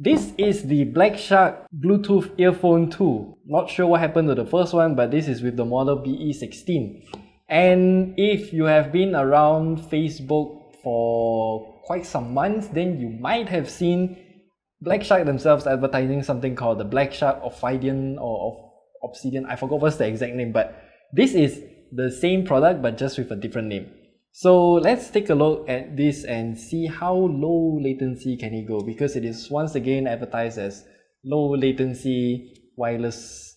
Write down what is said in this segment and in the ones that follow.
This is the Black Shark Bluetooth earphone 2. Not sure what happened to the first one, but this is with the model BE16. And if you have been around Facebook for quite some months, then you might have seen Black Shark themselves advertising something called the Black Shark Ophidian or Obsidian. I forgot what's the exact name, but this is the same product but just with a different name. So let's take a look at this and see how low latency can it go, because it is once again advertised as low latency wireless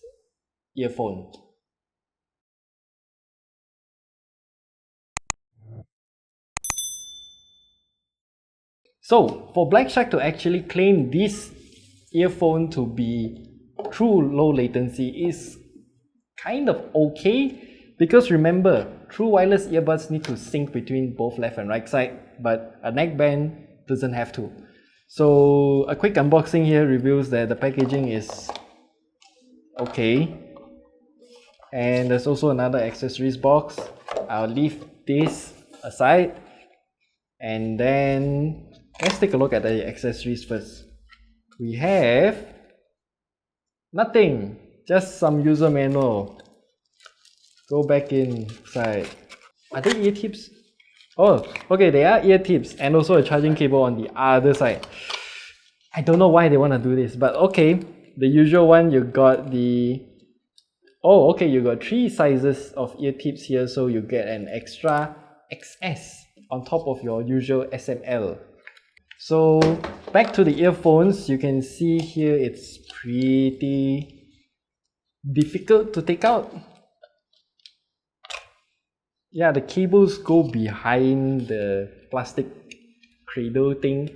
earphone. So for Black Shark to actually claim this earphone to be true low latency is kind of okay, because remember, true wireless earbuds need to sync between both left and right side, but a neckband doesn't have to. So a quick unboxing here reveals that the packaging is okay, and there's also another accessories box. I'll leave this aside, and then let's take a look at the accessories first. We have nothing, just some user manual. Go back inside. Are they ear tips? Oh, okay, they are ear tips, and also a charging cable on the other side. I don't know why they want to do this, but okay. The usual one, you got the... Oh, okay, you got 3 sizes of ear tips here, so you get an extra XS on top of your usual SML. So back to the earphones, you can see here it's pretty difficult to take out. Yeah, the cables go behind the plastic cradle thing.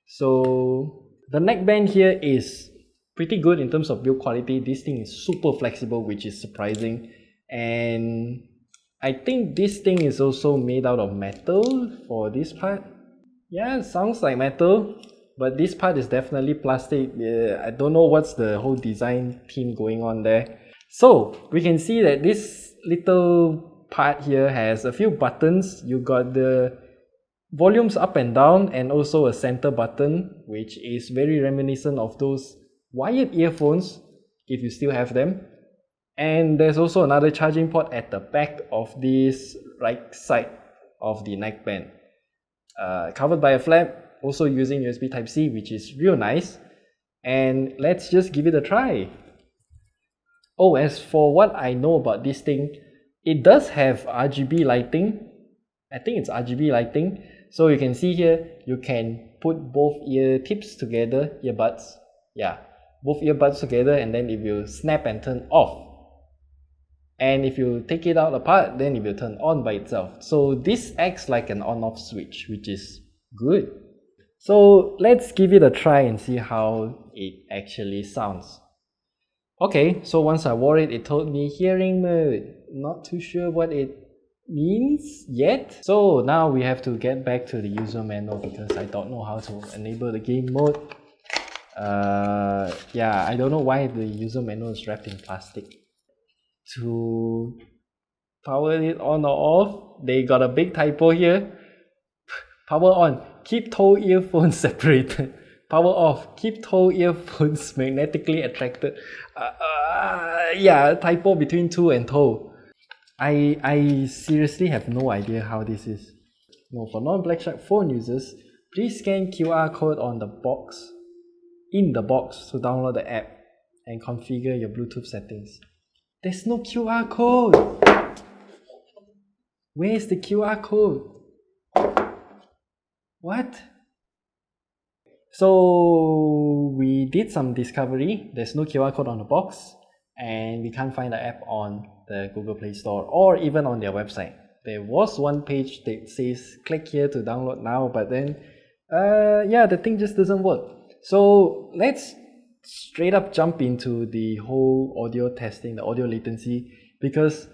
So the neckband here is pretty good in terms of build quality. This thing is super flexible, which is surprising. And I think this thing is also made out of metal for this part. Yeah, it sounds like metal, but this part is definitely plastic. I don't know what's the whole design theme going on there. So we can see that this little part here has a few buttons. You got the volumes up and down, and also a center button, which is very reminiscent of those wired earphones if you still have them. And there's also another charging port at the back of this right side of the neckband, covered by a flap, also using USB Type-C, which is real nice. And let's just give it a try. Oh, as for what I know about this thing, it does have RGB lighting. I think it's RGB lighting. So you can see here, you can put both ear tips together, earbuds. Yeah, both earbuds together, and then it will snap and turn off. And if you take it out apart, then it will turn on by itself. So this acts like an on-off switch, which is good. So let's give it a try and see how it actually sounds. Okay, so once I wore it, it told me hearing mode. Not too sure what it means yet. So now we have to get back to the user manual, because I don't know how to enable the game mode. Yeah, I don't know why the user manual is wrapped in plastic. To power it on or off, they got a big typo here. Power on, keep toe earphones separated. Power off, keep toe earphones magnetically attracted. Yeah, typo between toe and toe. I seriously have no idea how this is. No, for non-Black Shark phone users, please scan QR code on the box, in the box, to download the app and configure your Bluetooth settings. There's no QR code! Where's the QR code? What? So we did some discovery. There's no QR code on the box, and we can't find the app on the Google Play Store or even on their website. There was one page that says click here to download now, but then yeah, the thing just doesn't work. So let's straight up jump into the whole audio testing, the audio latency, because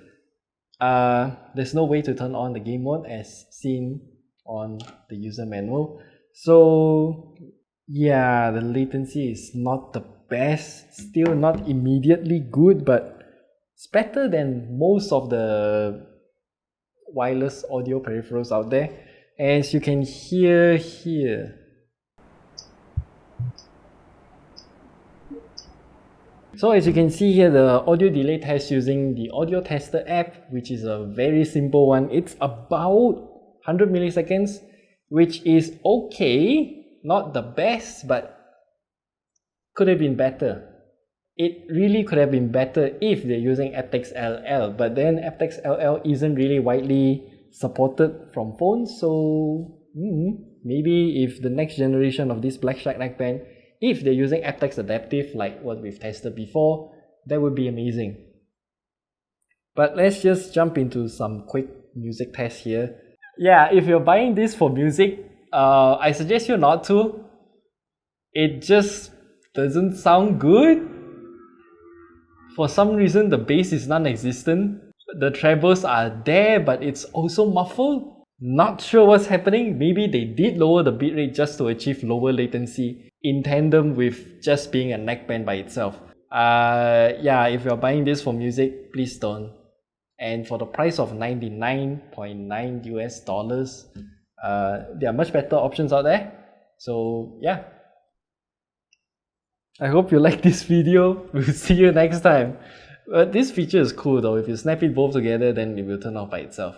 there's no way to turn on the game mode as seen on the user manual. So yeah, the latency is not the best, still not immediately good, but it's better than most of the wireless audio peripherals out there. As you can hear here, So as you can see here, the audio delay test using the audio tester app, which is a very simple one. It's about 100 milliseconds, which is okay, not the best, but could have been better. It really could have been better if they're using aptX LL, but then aptX LL isn't really widely supported from phones, so maybe if the next generation of this Blackstrap neckband, if they're using aptX adaptive like what we've tested before, that would be amazing. But let's just jump into some quick music tests here. Yeah, if you're buying this for music, I suggest you not to. It just doesn't sound good. For some reason, the bass is non-existent. The trebles are there, but it's also muffled. Not sure what's happening. Maybe they did lower the bitrate just to achieve lower latency in tandem with just being a neckband by itself. Yeah, if you're buying this for music, please don't. And for the price of $99.9 US, there are much better options out there. So yeah. I hope you like this video. We'll see you next time. But this feature is cool though. If you snap it both together, then it will turn off by itself.